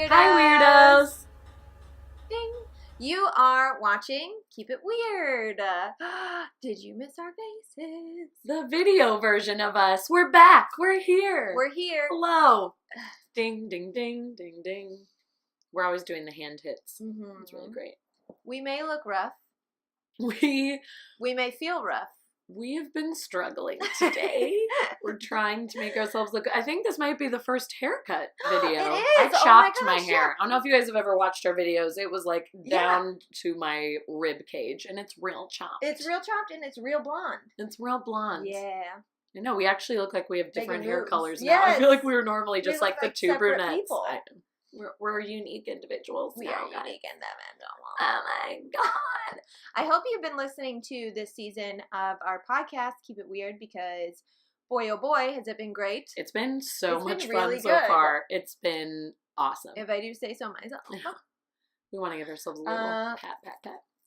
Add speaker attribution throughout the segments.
Speaker 1: Weirdos!
Speaker 2: Hi, Weirdos!
Speaker 1: Ding! You are watching Keep It Weird. Did you miss our faces?
Speaker 2: The video version of us. We're back. We're here.
Speaker 1: We're here.
Speaker 2: Hello. Ding, ding, ding, ding, ding. We're always doing the hand hits.
Speaker 1: Mm-hmm.
Speaker 2: It's really great.
Speaker 1: We may look rough.
Speaker 2: We
Speaker 1: may feel rough.
Speaker 2: We have been struggling today. We're trying to make ourselves look. I think this might be the first haircut video.
Speaker 1: It is.
Speaker 2: I chopped
Speaker 1: oh
Speaker 2: my
Speaker 1: gosh,
Speaker 2: hair.
Speaker 1: yeah.
Speaker 2: I don't know if you guys have ever watched our videos. It was like down to my rib cage, and it's real chopped.
Speaker 1: It's real chopped and it's real blonde.
Speaker 2: It's real blonde.
Speaker 1: Yeah.
Speaker 2: I know. We actually look like we have different hair colors now.
Speaker 1: Yes.
Speaker 2: I feel like we were normally just like the two
Speaker 1: separate
Speaker 2: brunettes.
Speaker 1: people.
Speaker 2: We're unique individuals.
Speaker 1: We
Speaker 2: now,
Speaker 1: are
Speaker 2: guys.
Speaker 1: unique individuals.
Speaker 2: Oh my god.
Speaker 1: I hope you've been listening to this season of our podcast, Keep It Weird, because boy, oh boy, has it been great.
Speaker 2: It's been so much fun
Speaker 1: really
Speaker 2: so
Speaker 1: good.
Speaker 2: far. It's been awesome.
Speaker 1: If I do say so myself.
Speaker 2: We want to give ourselves a little pat.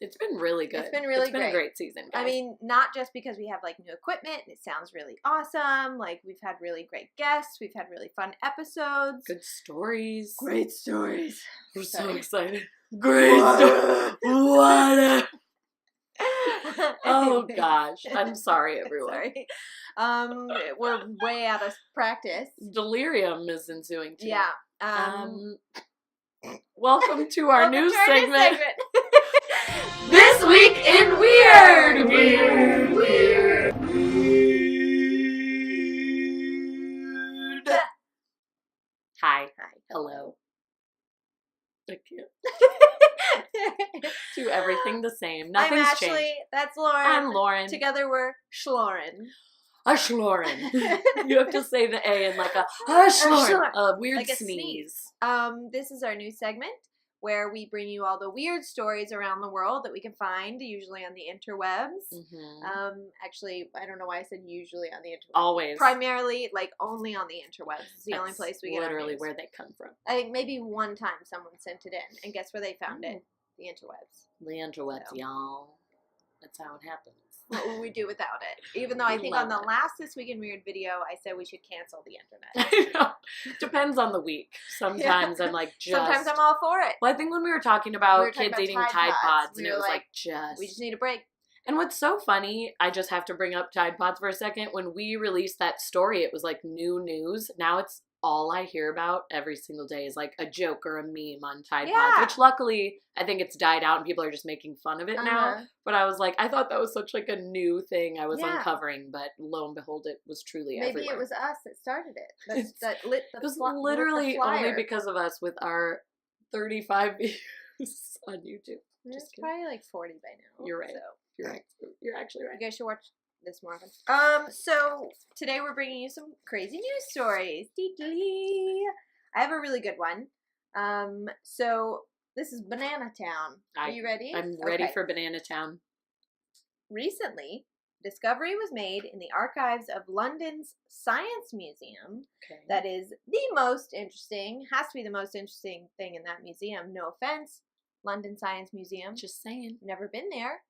Speaker 2: It's been really good.
Speaker 1: It's been really
Speaker 2: great. It's been a great season, guys.
Speaker 1: I mean, not just because we have like new equipment and it sounds really awesome. Like we've had really great guests. We've had really fun episodes.
Speaker 2: Good stories.
Speaker 1: Great stories.
Speaker 2: We're so excited. Great stories. What? Oh gosh. I'm sorry, everyone.
Speaker 1: Sorry. We're way out of practice.
Speaker 2: Delirium is ensuing too.
Speaker 1: Yeah.
Speaker 2: Welcome to our new segment.
Speaker 1: This Week in Weird!
Speaker 2: Weird. Hi. Hello. I can't. Do everything the same. Nothing's
Speaker 1: I'm Ashley.
Speaker 2: changed.
Speaker 1: That's Lauren.
Speaker 2: I'm Lauren.
Speaker 1: Together we're Schloren.
Speaker 2: A Schloren. You have to say the A in like a Schloren. A weird
Speaker 1: like a
Speaker 2: sneeze.
Speaker 1: This is our new segment where we bring you all the weird stories around the world that we can find, usually on the interwebs.
Speaker 2: Mm-hmm.
Speaker 1: Actually, I don't know why I said usually on the interwebs.
Speaker 2: Always.
Speaker 1: Primarily, like, only on the interwebs. It's the only place we get
Speaker 2: literally where they come from.
Speaker 1: I think maybe one time someone sent it in, and guess where they found it? The interwebs.
Speaker 2: The interwebs, y'all. That's how it happens.
Speaker 1: What would we do without it? Even though I think on the last This Week in Weird video, I said we should cancel the internet.
Speaker 2: I know. Depends on the week. Sometimes I'm like,
Speaker 1: Sometimes I'm all for it.
Speaker 2: Well, I think when we were talking about kids eating Tide Pods, and it was like,
Speaker 1: we just need a break.
Speaker 2: And what's so funny, I just have to bring up Tide Pods for a second. When we released that story, it was like new news. Now it's all I hear about every single day is like a joke or a meme on Tide Pods, which luckily I think it's died out and people are just making fun of it now. But I was like, I thought that was such like a new thing I was uncovering, but lo and behold, it was truly everywhere.
Speaker 1: Maybe it was us that started it. That lit the
Speaker 2: It was literally only because of us with our 35 views on YouTube.
Speaker 1: It's probably like 40 by now.
Speaker 2: You're right.
Speaker 1: So.
Speaker 2: You're right. You're actually right.
Speaker 1: You guys should watch this more often. So today we're bringing you some crazy news stories. I have a really good one. So this is Banana Town. Are you ready?
Speaker 2: I'm ready for Banana Town.
Speaker 1: Recently, discovery was made in the archives of London's Science Museum. That is the most interesting, has to be the most interesting thing in that museum. No offense, London Science Museum.
Speaker 2: Just saying.
Speaker 1: Never been there.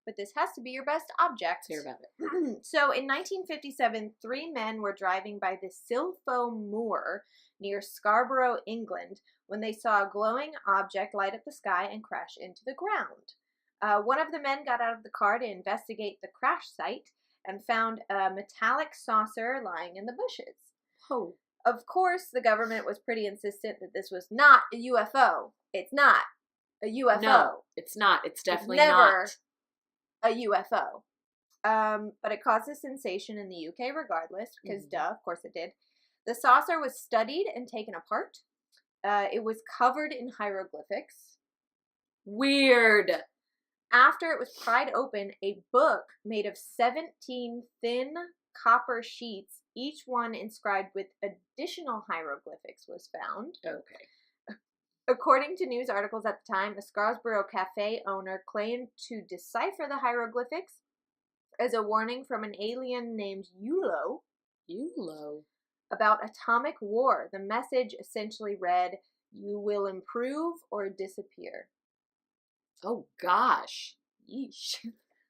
Speaker 1: But this has to be your best object.
Speaker 2: Let's hear about it.
Speaker 1: So in 1957, 3 men were driving by the Silpho Moor near Scarborough, England, when they saw a glowing object light up the sky and crash into the ground. One of the men got out of the car to investigate the crash site and found a metallic saucer lying in the bushes.
Speaker 2: Oh.
Speaker 1: Of course, the government was pretty insistent that this was not a UFO. It's not a UFO.
Speaker 2: No, it's not. It's definitely not
Speaker 1: a UFO. But it caused a sensation in the UK regardless, because duh, of course it did. The saucer was studied and taken apart. It was covered in hieroglyphics.
Speaker 2: Weird.
Speaker 1: After it was pried open, a book made of 17 thin copper sheets, each one inscribed with additional hieroglyphics, was found.
Speaker 2: Okay.
Speaker 1: According to news articles at the time, a Scarborough cafe owner claimed to decipher the hieroglyphics as a warning from an alien named Ullo.
Speaker 2: Ullo?
Speaker 1: About atomic war. The message essentially read, "You will improve or disappear."
Speaker 2: Oh, gosh.
Speaker 1: Yeesh.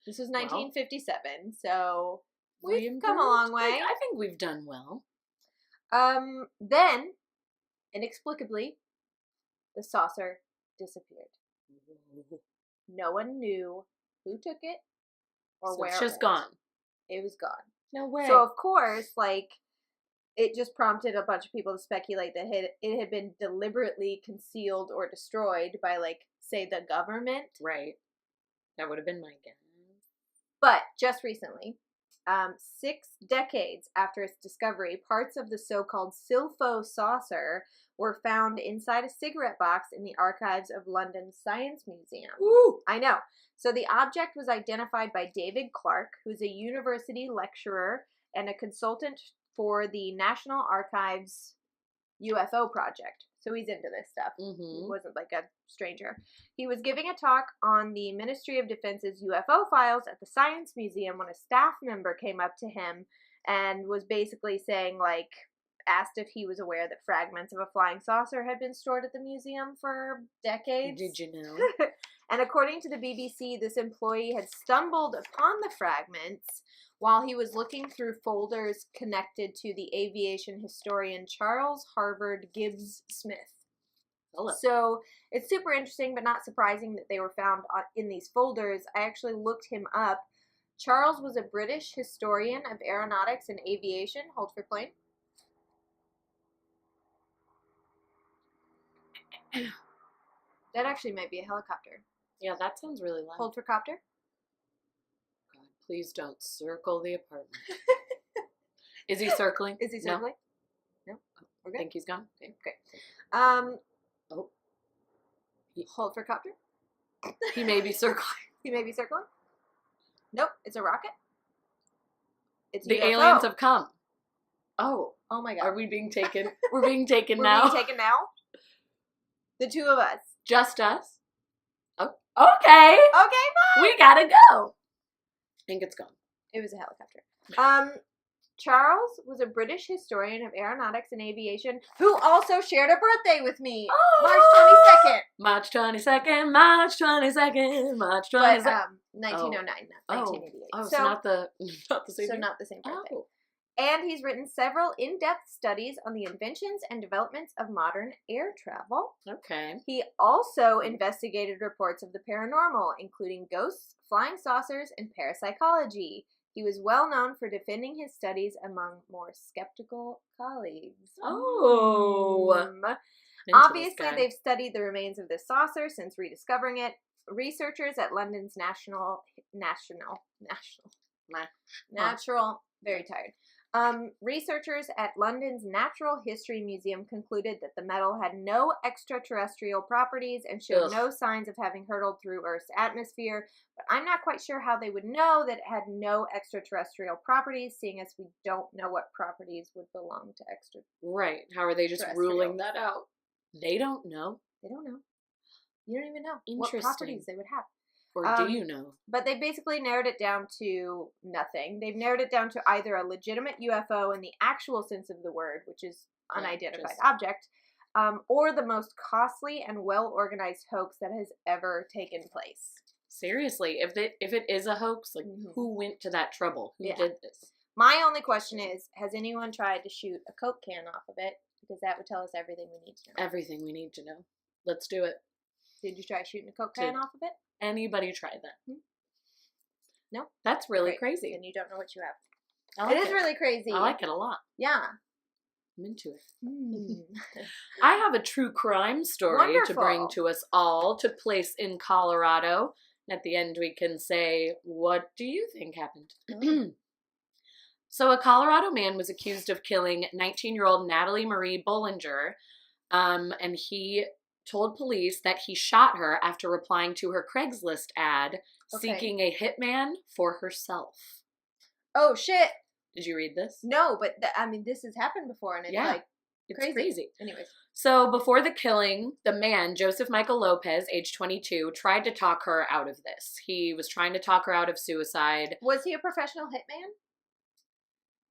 Speaker 1: This was 1957, so we've come a
Speaker 2: improved.
Speaker 1: long way.
Speaker 2: I think we've done well.
Speaker 1: Then, inexplicably, the saucer disappeared. No one knew who took it or
Speaker 2: So
Speaker 1: where
Speaker 2: it's
Speaker 1: it
Speaker 2: just
Speaker 1: went.
Speaker 2: gone.
Speaker 1: It was gone.
Speaker 2: No way.
Speaker 1: So, of course, like, it just prompted a bunch of people to speculate that it had been deliberately concealed or destroyed by, like, say, the government.
Speaker 2: Right. That would have been my guess.
Speaker 1: But just recently, 6 decades after its discovery, parts of the so-called Silpho saucer were found inside a cigarette box in the archives of London's Science Museum.
Speaker 2: Ooh.
Speaker 1: I know. So the object was identified by David Clark, who's a university lecturer and a consultant for the National Archives UFO project. So he's into this stuff. He wasn't like a stranger. He was giving a talk on the Ministry of Defense's UFO files at the Science Museum when a staff member came up to him and was basically saying, like, asked if he was aware that fragments of a flying saucer had been stored at the museum for decades.
Speaker 2: Did you know?
Speaker 1: And according to the BBC, this employee had stumbled upon the fragments while he was looking through folders connected to the aviation historian Charles Harvard Gibbs Smith.
Speaker 2: Hello.
Speaker 1: So it's super interesting, but not surprising that they were found in these folders. I actually looked him up. Charles was a British historian of aeronautics and aviation. Hold for plane. That actually might be a helicopter.
Speaker 2: Yeah, that sounds really loud.
Speaker 1: Hold for copter.
Speaker 2: God, please don't circle the apartment. Is he circling?
Speaker 1: Is he circling? No.
Speaker 2: I think he's gone. Okay.
Speaker 1: Oh. Hold for copter.
Speaker 2: He may be circling.
Speaker 1: He may be circling. Nope, it's a rocket. It's
Speaker 2: the
Speaker 1: UFO.
Speaker 2: aliens have come. Oh.
Speaker 1: Oh my God.
Speaker 2: Are we being taken? We're being taken
Speaker 1: We're
Speaker 2: now.
Speaker 1: being taken now? The two of us.
Speaker 2: Just us? Oh. Okay.
Speaker 1: Okay, bye.
Speaker 2: We gotta go. I think it's gone.
Speaker 1: It was a helicopter. Charles was a British historian of aeronautics and aviation who also shared a birthday with me.
Speaker 2: Oh!
Speaker 1: March 22nd.
Speaker 2: March 22nd. March 22nd.
Speaker 1: But 1909, not 1988.
Speaker 2: Oh, so not the same.
Speaker 1: So
Speaker 2: year?
Speaker 1: not the same birthday.
Speaker 2: Oh.
Speaker 1: And he's written several in-depth studies on the inventions and developments of modern air travel.
Speaker 2: Okay.
Speaker 1: He also investigated reports of the paranormal, including ghosts, flying saucers, and parapsychology. He was well known for defending his studies among more skeptical colleagues.
Speaker 2: Oh.
Speaker 1: Obviously, they've studied the remains of this saucer since rediscovering it. Researchers at London's very tired. Researchers at London's Natural History Museum concluded that the metal had no extraterrestrial properties and showed no signs of having hurtled through Earth's atmosphere, but I'm not quite sure how they would know that it had no extraterrestrial properties, seeing as we don't know what properties would belong to extraterrestrial.
Speaker 2: Right. How are they just ruling that out? They don't know.
Speaker 1: They don't know. You don't even know what
Speaker 2: Interesting.
Speaker 1: properties they would have.
Speaker 2: Or do you know?
Speaker 1: But they basically narrowed it down to nothing. They've narrowed it down to either a legitimate UFO in the actual sense of the word, which is unidentified object, or the most costly and well-organized hoax that has ever taken place.
Speaker 2: Seriously, if it is a hoax, like who went to that trouble? Who did this?
Speaker 1: My only question is, has anyone tried to shoot a Coke can off of it? Because that would tell us everything we need to know.
Speaker 2: Everything we need to know. Let's do it.
Speaker 1: Did you try shooting a Coke can off of it?
Speaker 2: Anybody try that?
Speaker 1: No?
Speaker 2: That's really crazy.
Speaker 1: And you don't know what you have.
Speaker 2: It
Speaker 1: is really crazy.
Speaker 2: I like it a lot.
Speaker 1: Yeah.
Speaker 2: I'm into it. I have a true crime story to bring to us all, to place in Colorado. At the end, we can say, what do you think happened? So a Colorado man was accused of killing 19-year-old Natalie Marie Bollinger, and he told police that he shot her after replying to her Craigslist ad seeking a hitman for herself.
Speaker 1: Oh, shit.
Speaker 2: Did you read this?
Speaker 1: No, but this has happened before, and it's
Speaker 2: it's crazy.
Speaker 1: Anyways.
Speaker 2: So before the killing, the man, Joseph Michael Lopez, age 22, tried to talk her out of this. He was trying to talk her out of suicide.
Speaker 1: Was he a professional hitman?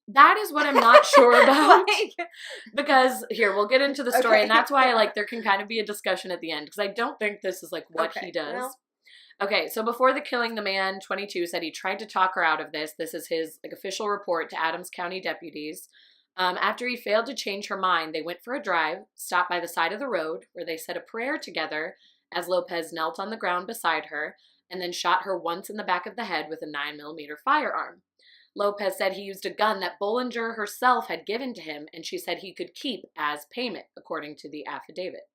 Speaker 2: That is what I'm not sure about. Because, here, we'll get into the story, and that's why, there can kind of be a discussion at the end, because I don't think this is, what he does. Well. Okay, so before the killing, the man, 22, said he tried to talk her out of this. This is his, official report to Adams County deputies. After he failed to change her mind, they went for a drive, stopped by the side of the road, where they said a prayer together as Lopez knelt on the ground beside her, and then shot her once in the back of the head with a 9mm firearm. Lopez said he used a gun that Bollinger herself had given to him, and she said he could keep as payment, according to the affidavit.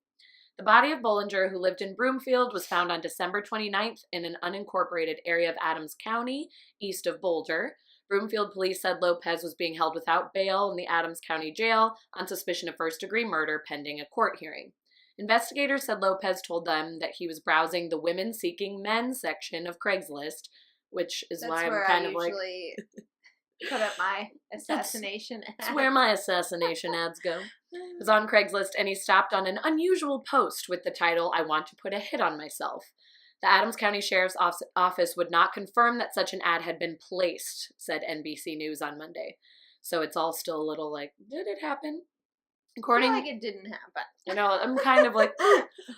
Speaker 2: The body of Bollinger, who lived in Broomfield, was found on December 29th in an unincorporated area of Adams County, east of Boulder. Broomfield police said Lopez was being held without bail in the Adams County jail on suspicion of first-degree murder pending a court hearing. Investigators said Lopez told them that he was browsing the women seeking men section of Craigslist, which is why I'm kind of like...
Speaker 1: put up my assassination ads.
Speaker 2: That's where my assassination ads go. It was on Craigslist, and he stopped on an unusual post with the title, "I want to put a hit on myself." The Adams County Sheriff's Office would not confirm that such an ad had been placed, said NBC News on Monday. So it's all still a little like, did it happen?
Speaker 1: I feel like it didn't happen.
Speaker 2: You know, I'm kind of like,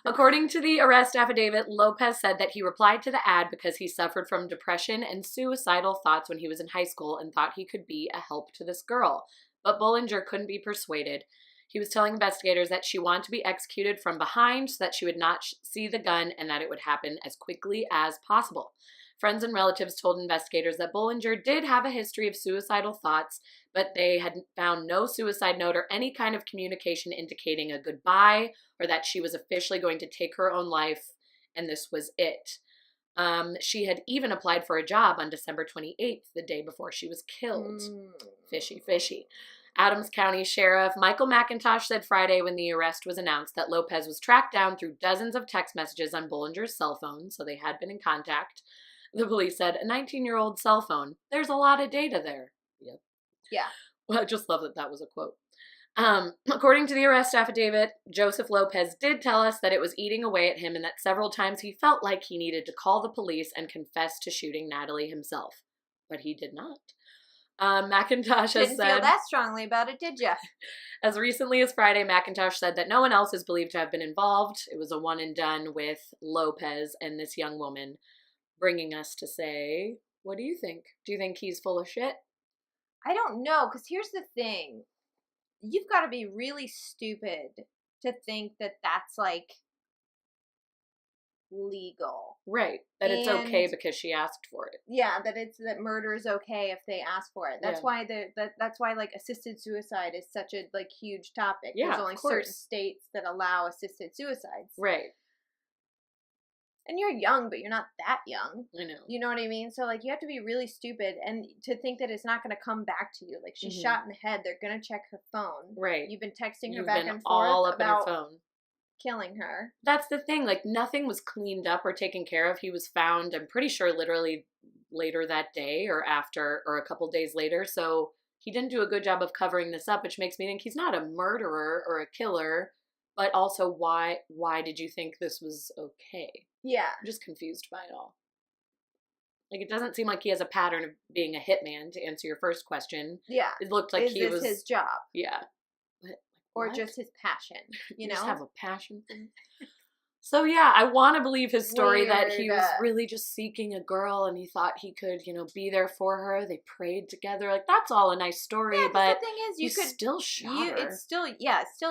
Speaker 2: according to the arrest affidavit, Lopez said that he replied to the ad because he suffered from depression and suicidal thoughts when he was in high school and thought he could be a help to this girl. But Bollinger couldn't be persuaded. He was telling investigators that she wanted to be executed from behind so that she would not see the gun and that it would happen as quickly as possible. Friends and relatives told investigators that Bollinger did have a history of suicidal thoughts, but they had found no suicide note or any kind of communication indicating a goodbye or that she was officially going to take her own life, and this was it. She had even applied for a job on December 28th, the day before she was killed. Fishy, fishy. Adams County Sheriff Michael McIntosh said Friday when the arrest was announced that Lopez was tracked down through dozens of text messages on Bollinger's cell phone, so they had been in contact. The police said, a 19-year-old cell phone. There's a lot of data there. Yep.
Speaker 1: Yeah.
Speaker 2: Well, I just love that that was a quote. According to the arrest affidavit, Joseph Lopez did tell us that it was eating away at him and that several times he felt like he needed to call the police and confess to shooting Natalie himself. But he did not. McIntosh has
Speaker 1: Didn't
Speaker 2: said...
Speaker 1: feel that strongly about it, did ya?
Speaker 2: As recently as Friday, McIntosh said that no one else is believed to have been involved. It was a one and done with Lopez and this young woman, bringing us to say, what do you think? Do you think he's full of shit?
Speaker 1: I don't know, because here's the thing. You've got to be really stupid to think that that's, like, legal.
Speaker 2: Right. That it's okay because she asked for it.
Speaker 1: Yeah, that murder is okay if they ask for it. That's why that's why like assisted suicide is such a like huge topic.
Speaker 2: Yeah,
Speaker 1: there's only certain states that allow assisted suicides.
Speaker 2: Right.
Speaker 1: And you're young, but you're not that young.
Speaker 2: I know.
Speaker 1: You know what I mean? So, like, you have to be really stupid and to think that it's not going to come back to you. Like, she's shot in the head. They're going to check her phone.
Speaker 2: Right.
Speaker 1: You've been texting her
Speaker 2: You've
Speaker 1: back
Speaker 2: been
Speaker 1: and
Speaker 2: all
Speaker 1: forth
Speaker 2: up in her
Speaker 1: about
Speaker 2: phone.
Speaker 1: Killing her.
Speaker 2: That's the thing. Like, nothing was cleaned up or taken care of. He was found, I'm pretty sure, literally later that day or after or a couple days later. So he didn't do a good job of covering this up, which makes me think he's not a murderer or a killer. But also, why did you think this was okay? Yeah. I'm just confused by it all. Like, it doesn't seem like he has a pattern of being a hitman, to answer your first question.
Speaker 1: Yeah.
Speaker 2: It looked like he was... Is this
Speaker 1: his job?
Speaker 2: Yeah. But,
Speaker 1: or just his passion, you know?
Speaker 2: Just have a passion for it. So, yeah, I want to believe his story that he was really just seeking a girl and he thought he could, you know, be there for her. They prayed together. Like, that's all a nice story, but
Speaker 1: the thing is,
Speaker 2: you could still shot her.
Speaker 1: It's still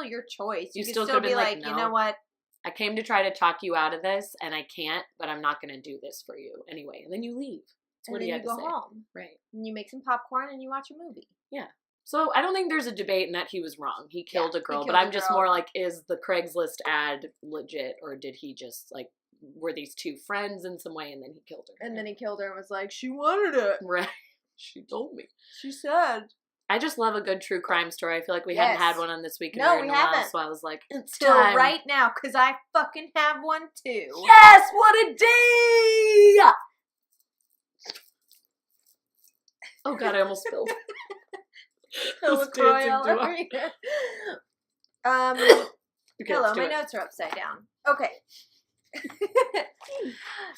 Speaker 1: your choice.
Speaker 2: You
Speaker 1: could
Speaker 2: still
Speaker 1: be like,
Speaker 2: no,
Speaker 1: you know what?
Speaker 2: I came to try to talk you out of this, and I can't, but I'm not going to do this for you anyway. And then you leave. That's what he had to say. And then you go home. Right.
Speaker 1: And you make some popcorn and you watch a movie.
Speaker 2: Yeah. So I don't think there's a debate in that he was wrong. He killed a girl, but I'm just more like, is the Craigslist ad legit, or did he just, like, were these two friends in some way, and then he killed her?
Speaker 1: And then he killed her and was like, she wanted it.
Speaker 2: Right. She told me.
Speaker 1: She said.
Speaker 2: I just love a good true crime story. I feel like we hadn't had one on This Week in
Speaker 1: we haven't.
Speaker 2: While, so I was like, it's
Speaker 1: till
Speaker 2: time.
Speaker 1: Right now, because I fucking have one too.
Speaker 2: Yes! What a day! Oh god, I almost spilled.
Speaker 1: LaCroix all over here. Hello, my notes are upside down. Okay.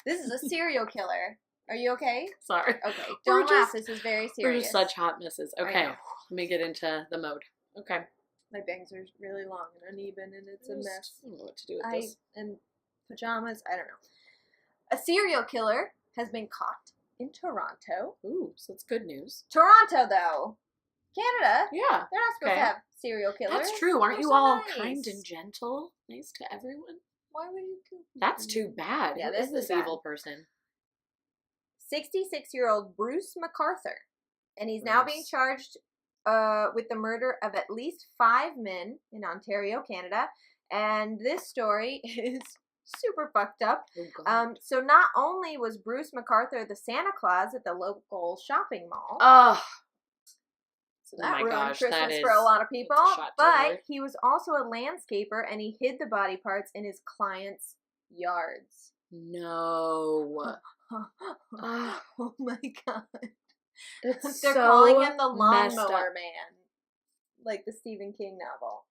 Speaker 1: This is a serial killer. Are you okay?
Speaker 2: Sorry.
Speaker 1: Okay. Don't laugh. This is very serious.
Speaker 2: We're just such hot misses. Okay. Let me get into the mode. Okay.
Speaker 1: My bangs are really long and uneven, and it's a mess.
Speaker 2: I don't know what to do with this.
Speaker 1: And pajamas. I don't know. A serial killer has been caught in Toronto.
Speaker 2: Ooh, so it's good news.
Speaker 1: Toronto, though. Canada.
Speaker 2: Yeah.
Speaker 1: They're not supposed to have serial killers.
Speaker 2: That's true. Aren't
Speaker 1: They're
Speaker 2: you
Speaker 1: so
Speaker 2: all
Speaker 1: nice.
Speaker 2: kind and gentle? Nice to everyone?
Speaker 1: Why would you kill people?
Speaker 2: That's too bad.
Speaker 1: Yeah,
Speaker 2: Who is this
Speaker 1: bad.
Speaker 2: evil person?
Speaker 1: 66-year-old Bruce MacArthur. And he's now being charged with the murder of at least 5 men in Ontario, Canada. And this story is super fucked up.
Speaker 2: Oh,
Speaker 1: so not only was Bruce MacArthur the Santa Claus at the local shopping mall.
Speaker 2: Oh.
Speaker 1: So that ruined Christmas for a lot of people. But he was also a landscaper, and he hid the body parts in his clients' yards.
Speaker 2: No.
Speaker 1: Oh my god.
Speaker 2: They're
Speaker 1: calling him the Lawnmower Man. Like the Stephen King novel.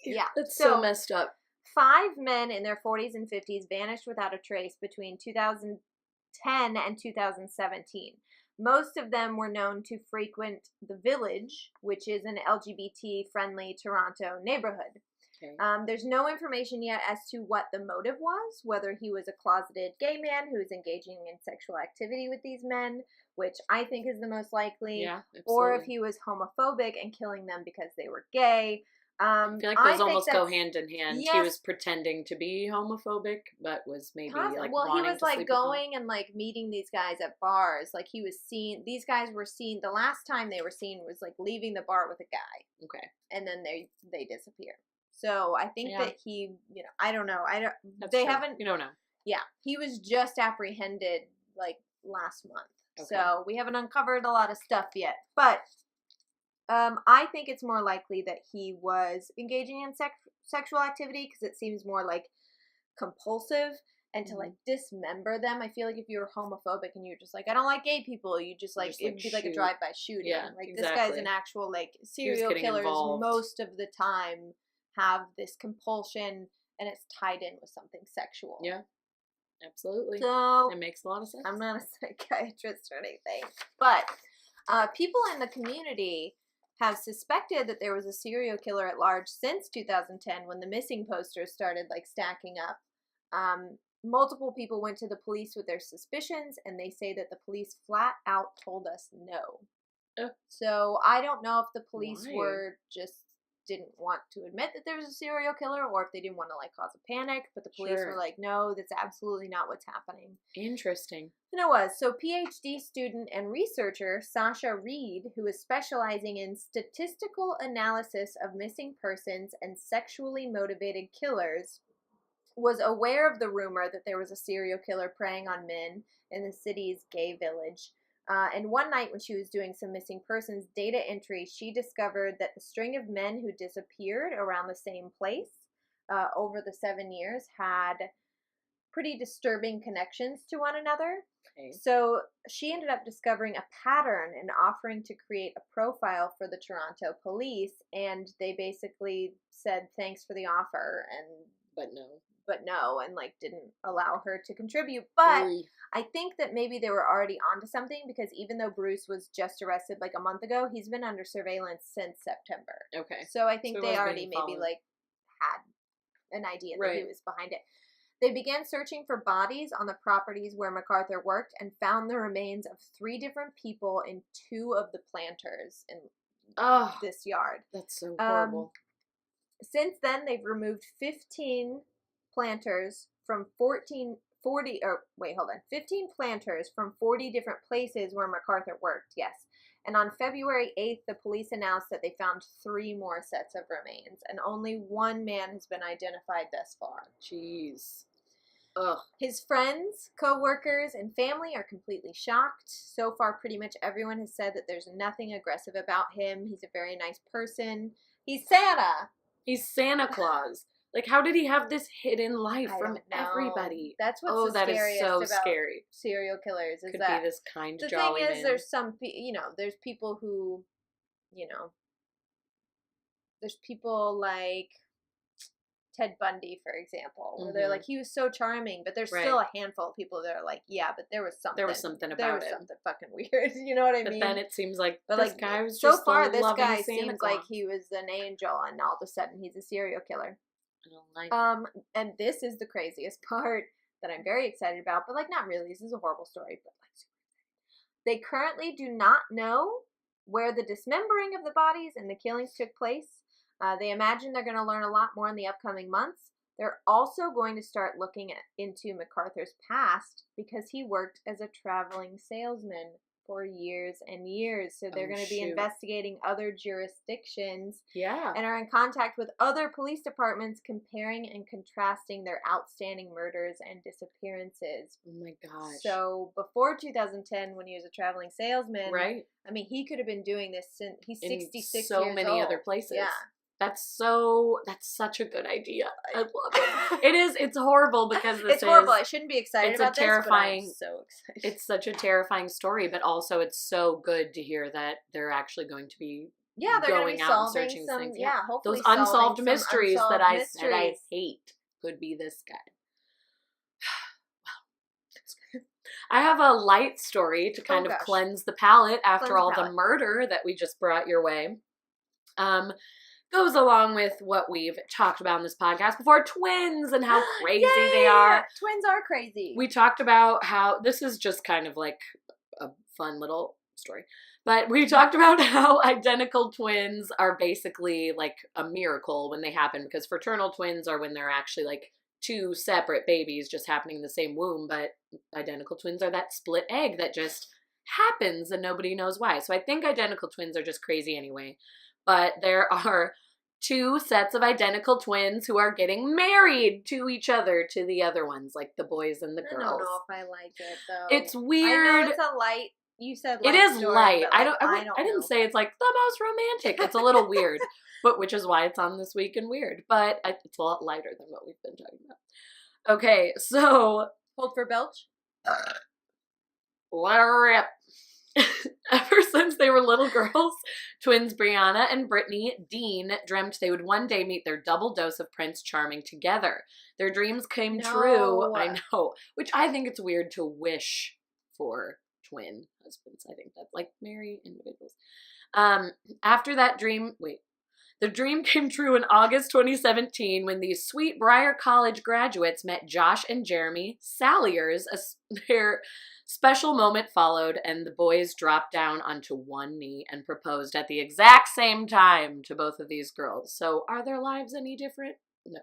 Speaker 1: Yeah.
Speaker 2: That's so messed up.
Speaker 1: 5 men in their 40s and 50s vanished without a trace between 2010 and 2017. Most of them were known to frequent the Village, which is an LGBT-friendly Toronto neighborhood. Okay. There's no information yet as to what the motive was, whether he was a closeted gay man who was engaging in sexual activity with these men, which I think is the most likely, or if he was homophobic and killing them because they were gay.
Speaker 2: I feel like those almost go hand in hand. Yes. He was pretending to be homophobic, but was maybe like wanting
Speaker 1: he was
Speaker 2: to
Speaker 1: like
Speaker 2: sleep
Speaker 1: going and like meeting these guys at bars. Like he was seen. These guys were seen. The last time they were seen was like leaving the bar with a guy.
Speaker 2: Okay,
Speaker 1: and then they disappear. So I think that he, I don't know. Haven't.
Speaker 2: You don't know.
Speaker 1: Yeah, he was just apprehended like last month. Okay. So we haven't uncovered a lot of stuff yet, but. I think it's more likely that he was engaging in sexual activity because it seems more like compulsive and to like dismember them. I feel like if you're homophobic and you're just like, I don't like gay people, you just like, it'd be like a drive-by shooting. Yeah, like this guy's an actual like serial killers most of the time have this compulsion and it's tied in with something sexual.
Speaker 2: Yeah, absolutely.
Speaker 1: So
Speaker 2: it makes a lot of sense.
Speaker 1: I'm not a psychiatrist or anything, but people in the community have suspected that there was a serial killer at large since 2010 when the missing posters started like stacking up. Multiple people went to the police with their suspicions, and they say that the police flat out told us no. So I don't know if the police were just didn't want to admit that there was a serial killer, or if they didn't want to like cause a panic, but the police were like, no, that's absolutely not what's happening.
Speaker 2: Interesting.
Speaker 1: And it was. So PhD student and researcher Sasha Reed, who is specializing in statistical analysis of missing persons and sexually motivated killers, was aware of the rumor that there was a serial killer preying on men in the city's gay village. And one night when she was doing some missing persons data entry, she discovered that the string of men who disappeared around the same place over the 7 years had pretty disturbing connections to one another. Okay. So she ended up discovering a pattern and offering to create a profile for the Toronto police, and they basically said thanks for the offer, but no, and like didn't allow her to contribute. But I think that maybe they were already onto something, because even though Bruce was just arrested like a month ago, he's been under surveillance since September. Okay. So I think they already maybe like had an idea that he was behind it. They began searching for bodies on the properties where MacArthur worked and found the remains of 3 different people in 2 of the planters in this yard. That's so horrible. Since then, they've removed 15 planters from 15 planters from 40 different places where MacArthur worked, yes. And on February 8th, the police announced that they found 3 more sets of remains, and only 1 man has been identified thus far. Jeez. Ugh. His friends, co-workers, and family are completely shocked. So far, pretty much everyone has said that there's nothing aggressive about him. He's a very nice person. He's Santa.
Speaker 2: He's Santa Claus. Like, how did he have this hidden life from everybody?
Speaker 1: That's what's the scariest about serial killers. Is
Speaker 2: Could
Speaker 1: that
Speaker 2: be this kind,
Speaker 1: the
Speaker 2: jolly
Speaker 1: thing is,
Speaker 2: man.
Speaker 1: there's some, there's people who, there's people like Ted Bundy, for example, where they're like, he was so charming, but there's still a handful of people that are like, yeah, but there was something. There was something about it. Something fucking weird. You know what I mean? But
Speaker 2: then it seems like this guy was
Speaker 1: so
Speaker 2: just
Speaker 1: far, this
Speaker 2: loving
Speaker 1: guy
Speaker 2: Santa
Speaker 1: seems
Speaker 2: Claus.
Speaker 1: like he was an angel, and all of a sudden he's a serial killer.
Speaker 2: I don't like it.
Speaker 1: And this is the craziest part that I'm very excited about, but like not really. This is a horrible story, but like super excited. They currently do not know where the dismembering of the bodies and the killings took place. They imagine they're going to learn a lot more in the upcoming months. They're also going to start looking into MacArthur's past because he worked as a traveling salesman for years and years. So they're going to be investigating other jurisdictions.
Speaker 2: Yeah.
Speaker 1: And are in contact with other police departments, comparing and contrasting their outstanding murders and disappearances.
Speaker 2: Oh my gosh.
Speaker 1: So before 2010, when he was a traveling salesman,
Speaker 2: right?
Speaker 1: I mean, he could have been doing this since he's 66 years old.
Speaker 2: So many other places.
Speaker 1: Yeah.
Speaker 2: That's such a good idea. I love it. It's horrible because
Speaker 1: it's horrible. I shouldn't be excited about this, but I'm so excited.
Speaker 2: It's such a terrifying story, but also it's so good to hear that they're actually going to be
Speaker 1: they're
Speaker 2: going out and searching things. Yeah, hopefully those unsolved mysteries that I hate could be this guy. I have a light story to kind of cleanse the palate after all the murder that we just brought your way. Goes along with what we've talked about in this podcast before, twins and how crazy they are.
Speaker 1: Twins are crazy.
Speaker 2: We talked about how, this is just kind of like a fun little story, but we talked about how identical twins are basically like a miracle when they happen, because fraternal twins are when they're actually like two separate babies just happening in the same womb, but identical twins are that split egg that just happens and nobody knows why. So I think identical twins are just crazy anyway. But there are two sets of identical twins who are getting married to each other, to the other ones, like the boys and the girls.
Speaker 1: I don't know if I like it, though.
Speaker 2: It's weird.
Speaker 1: I know it's a light. You said light.
Speaker 2: It is
Speaker 1: story,
Speaker 2: light.
Speaker 1: Like,
Speaker 2: I didn't say it's like the most romantic. It's a little weird, but which is why it's on This Week in Weird. But it's a lot lighter than what we've been talking about. Okay, so
Speaker 1: hold for belch.
Speaker 2: Let her rip. Ever since they were little girls, twins Brianna and Brittany Dean dreamt they would one day meet their double dose of Prince Charming together. Their dreams came true. I know. Which I think it's weird to wish for twin husbands. I think that's like marry individuals. After that dream, the dream came true in August 2017 when these sweet Briar College graduates met Josh and Jeremy Salliers. Their special moment followed, and the boys dropped down onto one knee and proposed at the exact same time to both of these girls. So are their lives any different? No.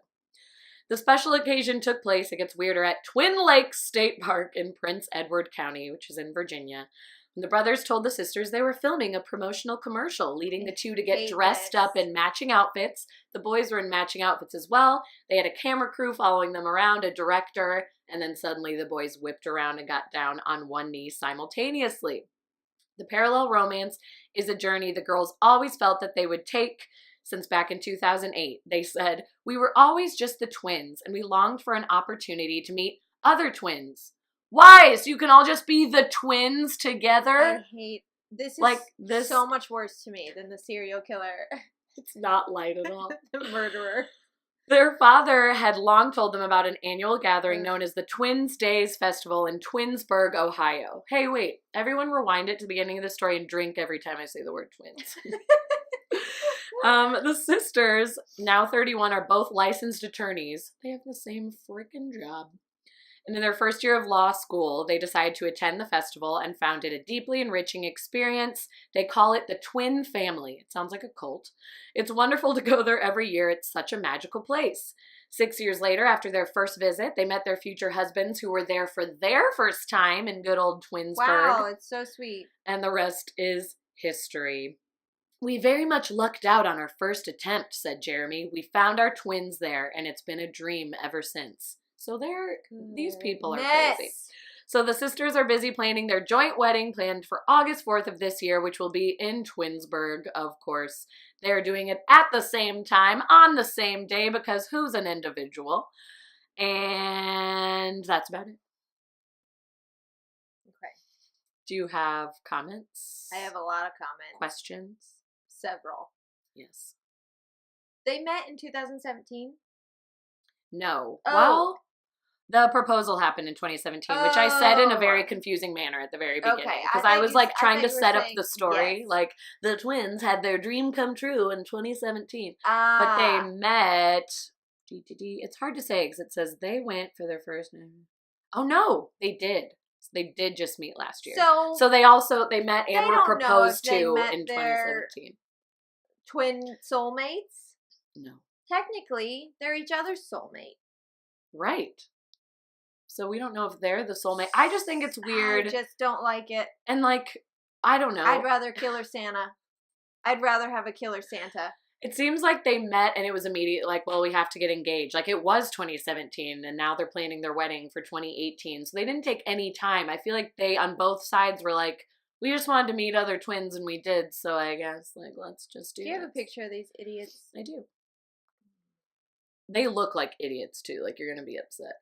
Speaker 2: The special occasion took place, it gets weirder, at Twin Lakes State Park in Prince Edward County, which is in Virginia. When the brothers told the sisters they were filming a promotional commercial, leading the two to get dressed up in matching outfits. The boys were in matching outfits as well. They had a camera crew following them around, a director, and then suddenly the boys whipped around and got down on one knee simultaneously. The parallel romance is a journey the girls always felt that they would take since back in 2008. They said, "We were always just the twins, and we longed for an opportunity to meet other twins." Why? So you can all just be the twins together?
Speaker 1: I hate this. Is like this so much worse to me than the serial killer.
Speaker 2: It's not light at all.
Speaker 1: The murderer.
Speaker 2: Their father had long told them about an annual gathering known as the Twins Days Festival in Twinsburg, Ohio. Hey, wait. Everyone rewind it to the beginning of the story and drink every time I say the word twins. The sisters, now 31, are both licensed attorneys. They have the same freaking job. And in their first year of law school, they decided to attend the festival and found it a deeply enriching experience. They call it the Twin Family. It sounds like a cult. It's wonderful to go there every year. It's such a magical place. 6 years later, after their first visit, they met their future husbands who were there for their first time in good old Twinsburg.
Speaker 1: Wow, it's so sweet.
Speaker 2: And the rest is history. "We very much lucked out on our first attempt," said Jeremy. "We found our twins there, and it's been a dream ever since." So these people are crazy. So the sisters are busy planning their joint wedding planned for August 4th of this year, which will be in Twinsburg, of course. They're doing it at the same time, on the same day, because who's an individual? And that's about it.
Speaker 1: Okay.
Speaker 2: Do you have comments?
Speaker 1: I have a lot of comments.
Speaker 2: Questions?
Speaker 1: Several.
Speaker 2: Yes.
Speaker 1: They met in 2017?
Speaker 2: No. Oh. Well, the proposal happened in 2017, which I said in a very confusing manner at the very beginning. Because I was like trying to set up the story. Yes. Like, the twins had their dream come true in 2017. But they met, it's hard to say because it says they went for their first name. Oh no, they did. They did just meet last year.
Speaker 1: So
Speaker 2: they met and were proposed to in 2017.
Speaker 1: Twin soulmates?
Speaker 2: No.
Speaker 1: Technically, they're each other's soulmate.
Speaker 2: Right. So we don't know if they're the soulmate. I just think it's weird.
Speaker 1: I just don't like it.
Speaker 2: And like, I don't know.
Speaker 1: I'd rather Killer Santa. I'd rather have a Killer Santa.
Speaker 2: It seems like they met and it was immediate, like, well, we have to get engaged. Like, it was 2017, and now they're planning their wedding for 2018. So they didn't take any time. I feel like they, on both sides, were like, we just wanted to meet other twins, and we did. So I guess, like, let's just do it.
Speaker 1: Do you have a picture of these idiots?
Speaker 2: I do. They look like idiots, too. Like, you're going to be upset.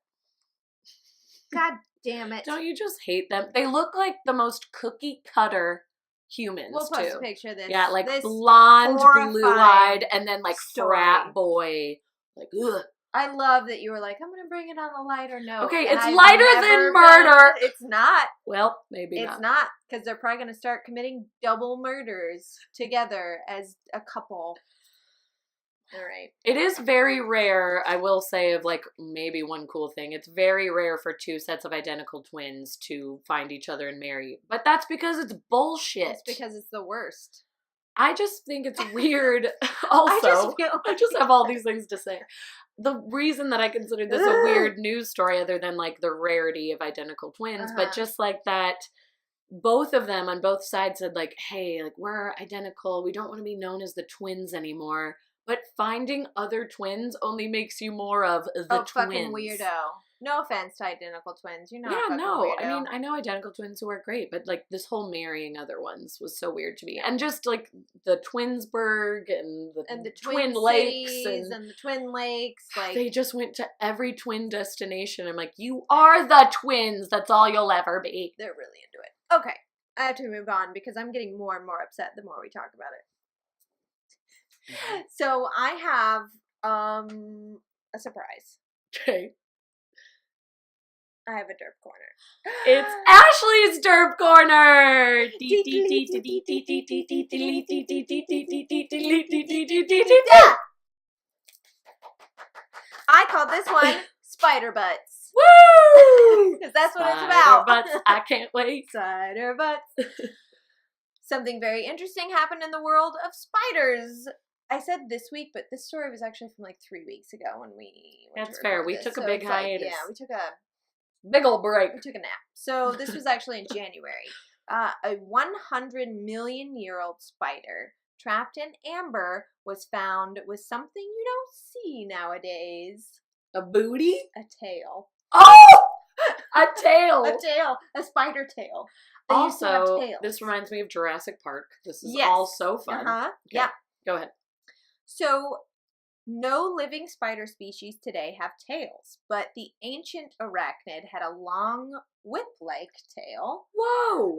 Speaker 1: God damn it.
Speaker 2: Don't you just hate them? They look like the most cookie-cutter humans,
Speaker 1: we'll post a picture of this.
Speaker 2: Yeah, like
Speaker 1: this
Speaker 2: blonde, blue-eyed, and then like frat boy. Like, ugh.
Speaker 1: I love that you were like, I'm going to bring it on a lighter note.
Speaker 2: Okay, it's lighter than murder.
Speaker 1: It's not.
Speaker 2: Well, maybe not.
Speaker 1: It's not, because they're probably going to start committing double murders together as a couple. All right.
Speaker 2: It is very rare, I will say, of like maybe one cool thing. It's very rare for two sets of identical twins to find each other and marry. But that's because it's bullshit.
Speaker 1: It's because it's the worst.
Speaker 2: I just think it's weird. Also, I just have all these things to say. The reason that I consider this a weird news story, other than like the rarity of identical twins, but just like that both of them on both sides said like, hey, like we're identical. We don't want to be known as the twins anymore. But finding other twins only makes you more of the twins.
Speaker 1: Fucking weirdo. No offense to identical twins. You're not a fucking weirdo.
Speaker 2: I mean, I know identical twins who are great, but like this whole marrying other ones was so weird to me. And just like the Twinsburg and the Twin Lakes
Speaker 1: and the Twin Lakes. Like
Speaker 2: they just went to every twin destination. I'm like, you are the twins. That's all you'll ever be.
Speaker 1: They're really into it. Okay. I have to move on because I'm getting more and more upset the more we talk about it. So I have a surprise.
Speaker 2: Okay.
Speaker 1: I have a DERP corner.
Speaker 2: It's Ashley's DERP corner.
Speaker 1: I called this one Spider Butts.
Speaker 2: Woo!
Speaker 1: Because that's what it's about.
Speaker 2: Spider Butts. I can't wait.
Speaker 1: Spider Butts. Something very interesting happened in the world of spiders. I said this week, but this story was actually from like 3 weeks ago when we went
Speaker 2: That's fair. We took a big hiatus.
Speaker 1: Yeah, we took a
Speaker 2: big old break.
Speaker 1: We took a nap. So this was actually in January. A 100-million-year-old spider trapped in amber was found with something you don't see nowadays.
Speaker 2: A booty?
Speaker 1: A tail.
Speaker 2: Oh! A tail.
Speaker 1: A tail. A spider tail. They
Speaker 2: also, this reminds me of Jurassic Park. This is all so fun.
Speaker 1: Uh-huh.
Speaker 2: Okay.
Speaker 1: Yeah.
Speaker 2: Go ahead.
Speaker 1: So, no living spider species today have tails, but the ancient arachnid had a long whip-like tail.
Speaker 2: Whoa!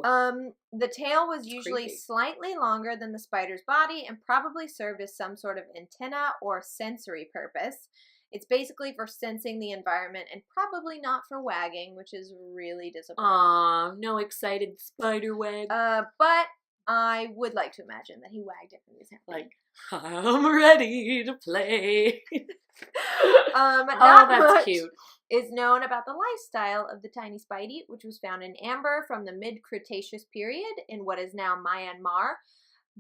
Speaker 1: The tail was usually slightly longer than the spider's body and probably served as some sort of antenna or sensory purpose. It's basically for sensing the environment and probably not for wagging, which is really disappointing.
Speaker 2: Aw, no excited spider wag.
Speaker 1: But I would like to imagine that he wagged it when he was happy.
Speaker 2: Like, I'm ready to play.
Speaker 1: Not
Speaker 2: that's
Speaker 1: much
Speaker 2: cute.
Speaker 1: Is known about the lifestyle of the tiny Spidey, which was found in amber from the mid-Cretaceous period in what is now Myanmar.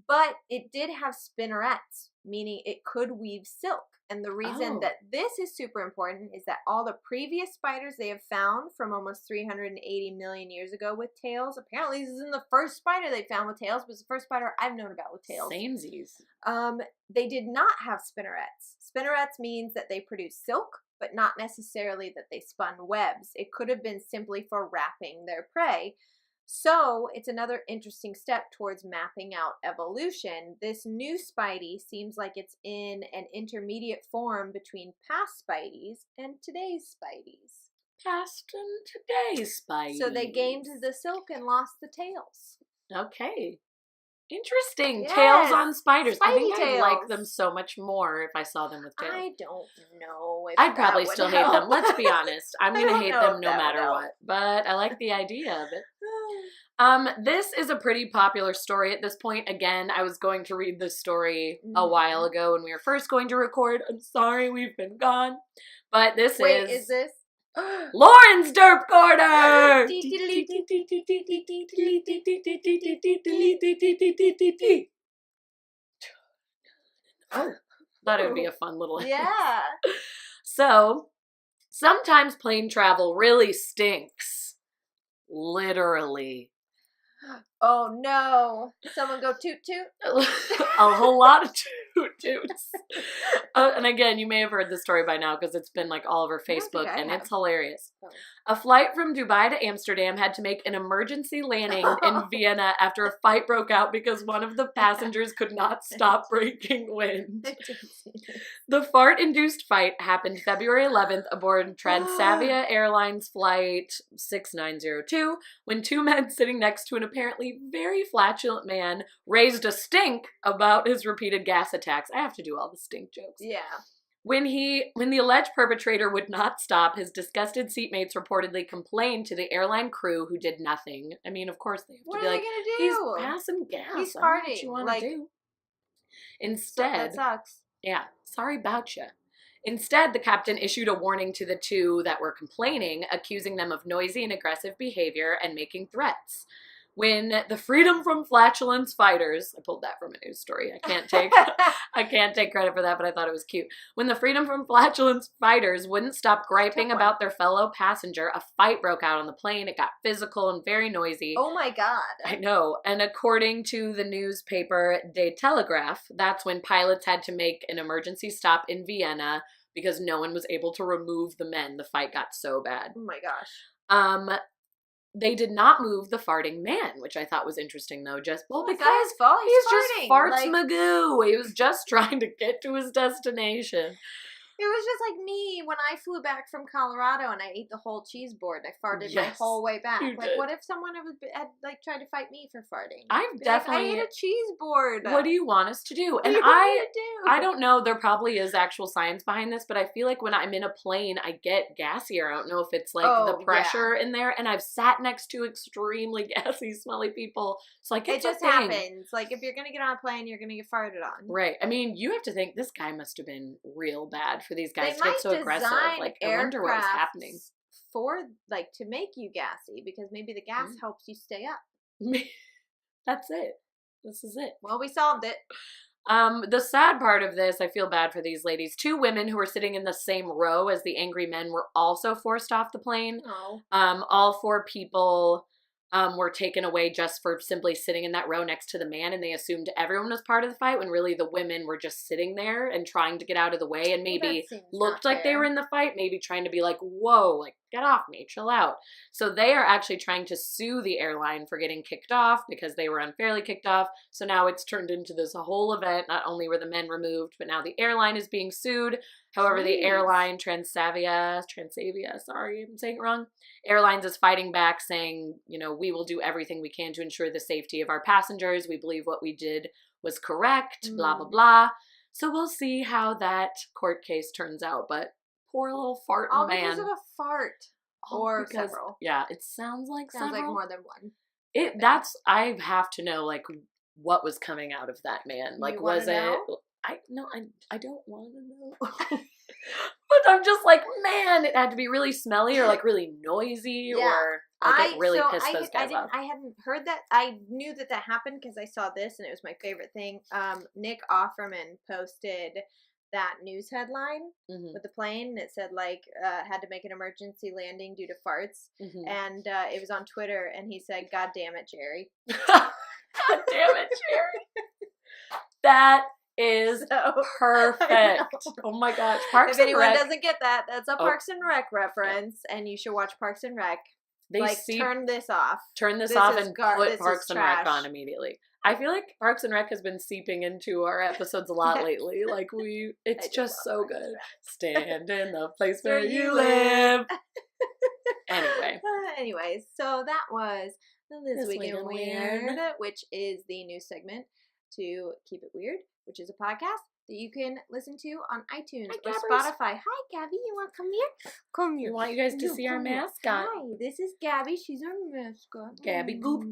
Speaker 1: But it did have spinnerets, meaning it could weave silk. And the reason that this is super important is that all the previous spiders they have found from almost 380 million years ago with tails, apparently this isn't the first spider they found with tails, but it's the first spider I've known about with tails.
Speaker 2: Samesies.
Speaker 1: They did not have spinnerets. Spinnerets means that they produce silk, but not necessarily that they spun webs. It could have been simply for wrapping their prey. So it's another interesting step towards mapping out evolution. This new Spidey seems like it's in an intermediate form between past Spideys and today's Spideys.
Speaker 2: Past and today's Spideys.
Speaker 1: So they gained the silk and lost the tails.
Speaker 2: Okay. Interesting.
Speaker 1: Yes.
Speaker 2: Tails on spiders. I think
Speaker 1: Spidey
Speaker 2: I'd like
Speaker 1: tails.
Speaker 2: them so much more if I saw them with tails.
Speaker 1: I don't know if
Speaker 2: I'd probably
Speaker 1: that would
Speaker 2: still
Speaker 1: help.
Speaker 2: hate them. Let's be honest. I'm going to hate
Speaker 1: know
Speaker 2: them
Speaker 1: if
Speaker 2: no
Speaker 1: that would
Speaker 2: matter
Speaker 1: help.
Speaker 2: what. But I like the idea of it. This is a pretty popular story at this point. Again, I was going to read this story a while ago when we were first going to record. I'm sorry, we've been gone. But this
Speaker 1: Wait, is this?
Speaker 2: Lauren's DERP Corner! Oh, thought it would be a fun little...
Speaker 1: Yeah.
Speaker 2: So, sometimes plane travel really stinks. Literally.
Speaker 1: Oh no. Someone go toot toot.
Speaker 2: A whole lot of toot toots. And again, you may have heard this story by now because it's been like all over Facebook and it's hilarious.
Speaker 1: Oh.
Speaker 2: A flight from Dubai to Amsterdam had to make an emergency landing in Vienna after a fight broke out because one of the passengers could not stop breaking wind. The fart-induced fight happened February 11th aboard Transavia Airlines Flight 6902 when two men sitting next to an apparently very flatulent man raised a stink about his repeated gas attacks. I have to do all the stink jokes.
Speaker 1: Yeah.
Speaker 2: When the alleged perpetrator would not stop, his disgusted seatmates reportedly complained to the airline crew who did nothing. I mean, of course they have to
Speaker 1: what
Speaker 2: be
Speaker 1: are
Speaker 2: like,
Speaker 1: they gonna do?
Speaker 2: he's passing gas.
Speaker 1: He's
Speaker 2: I don't know what
Speaker 1: farting.
Speaker 2: you want
Speaker 1: Like,
Speaker 2: to do. Instead,
Speaker 1: that sucks.
Speaker 2: yeah, sorry about you. Instead, the captain issued a warning to the two that were complaining, accusing them of noisy and aggressive behavior and making threats. When the Freedom from Flatulence fighters, I pulled that from a news story. I can't take credit for that, but I thought it was cute. When the Freedom from Flatulence fighters wouldn't stop griping about their fellow passenger, a fight broke out on the plane. It got physical and very noisy.
Speaker 1: Oh my God.
Speaker 2: I know. And according to the newspaper De Telegraph, that's when pilots had to make an emergency stop in Vienna because no one was able to remove the men. The fight got so bad.
Speaker 1: Oh my gosh.
Speaker 2: They did not move the farting man, which I thought was interesting, though. Just
Speaker 1: because his fault.
Speaker 2: He's
Speaker 1: farting.
Speaker 2: just farts magoo. He was just trying to get to his destination.
Speaker 1: It was just like me when I flew back from Colorado and I ate the whole cheese board. I farted my whole way back.
Speaker 2: You
Speaker 1: like,
Speaker 2: did.
Speaker 1: what if someone had like tried to fight me for farting?
Speaker 2: I've definitely.
Speaker 1: I ate a cheese board.
Speaker 2: What do you want us to do?
Speaker 1: What
Speaker 2: And
Speaker 1: do you want me to do?
Speaker 2: I don't know. There probably is actual science behind this, but I feel like when I'm in a plane, I get gassier. I don't know if it's like the pressure in there. And I've sat next to extremely gassy, smelly people, so like
Speaker 1: it just happens. Like if you're gonna get on a plane, you're gonna get farted on.
Speaker 2: Right. I mean, you have to think this guy must have been real bad for these guys
Speaker 1: They
Speaker 2: to get so
Speaker 1: might
Speaker 2: aggressive. Like, I wonder what was happening.
Speaker 1: For, like, to make you gassy, because maybe the gas helps you stay up.
Speaker 2: That's it. This is it.
Speaker 1: Well, we solved it.
Speaker 2: The sad part of this, I feel bad for these ladies. Two women who were sitting in the same row as the angry men were also forced off the plane.
Speaker 1: Oh.
Speaker 2: All four people were taken away just for simply sitting in that row next to the man, and they assumed everyone was part of the fight when really the women were just sitting there and trying to get out of the way and maybe looked like they were in the fight, maybe trying to be like, whoa, like, get off me, chill out. So they are actually trying to sue the airline for getting kicked off because they were unfairly kicked off. So now it's turned into this whole event. Not only were the men removed, but now the airline is being sued. However, the airline, Transavia, sorry, I'm saying it wrong. Airlines is fighting back saying, you know, we will do everything we can to ensure the safety of our passengers. We believe what we did was correct, blah, blah, blah. So we'll see how that court case turns out. But poor little fart man.
Speaker 1: All because of a fart. Or several.
Speaker 2: Yeah, it sounds like several.
Speaker 1: Sounds like more than one.
Speaker 2: I have to know, like, what was coming out of that man. Like, was it... I don't want to know. But I'm just like, man, it had to be really smelly or like really noisy or like it really pissed those guys off.
Speaker 1: I hadn't heard that. I knew that happened because I saw this and it was my favorite thing. Nick Offerman posted that news headline with the plane. It said like had to make an emergency landing due to farts, and it was on Twitter. And he said, "God damn it, Jerry."
Speaker 2: God damn it, Jerry. That is perfect. Oh my gosh. Parks
Speaker 1: if
Speaker 2: and
Speaker 1: anyone
Speaker 2: Rec.
Speaker 1: doesn't get that, that's a Parks and Rec reference, and you should watch Parks and Rec. Turn this off.
Speaker 2: Turn this off and put Parks and Rec on immediately. I feel like Parks and Rec has been seeping into our episodes a lot lately. Like it's just so good. Stand in the place where you live.
Speaker 1: Anyways, so that was This Week in Weird, which is the new segment to Keep It Weird, which is a podcast that you can listen to on iTunes or Spotify. Hi, Gabby. You want to come here? Come here.
Speaker 2: We want you guys to see our mascot.
Speaker 1: Hi, this is Gabby. She's our mascot.
Speaker 2: Gabby Goop.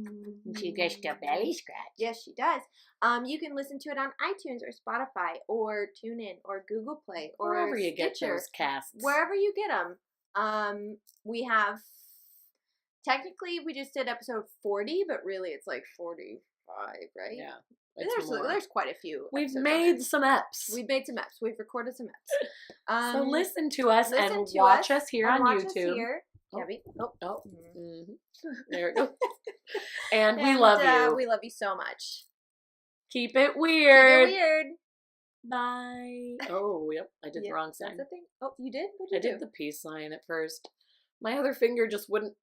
Speaker 2: She gets the belly scratch.
Speaker 1: Yes, she does. You can listen to it on iTunes or Spotify or TuneIn or Google Play or
Speaker 2: wherever you
Speaker 1: Stitcher,
Speaker 2: get those casts.
Speaker 1: Wherever you get them. We have, technically we just did episode 40, but really it's like 45, right?
Speaker 2: Yeah.
Speaker 1: There's quite a few.
Speaker 2: We've made some eps.
Speaker 1: We've made some eps. We've recorded some eps.
Speaker 2: So listen to us and watch us here on YouTube.
Speaker 1: Gabby.
Speaker 2: Oh. Mm-hmm. There we go. And we love you.
Speaker 1: We love you so much.
Speaker 2: Keep it weird.
Speaker 1: Keep it weird.
Speaker 2: Bye. Oh, yep. I did the wrong sign.
Speaker 1: That's the thing. Oh, you did? What did you do?
Speaker 2: I did the peace sign at first. My other finger just wouldn't.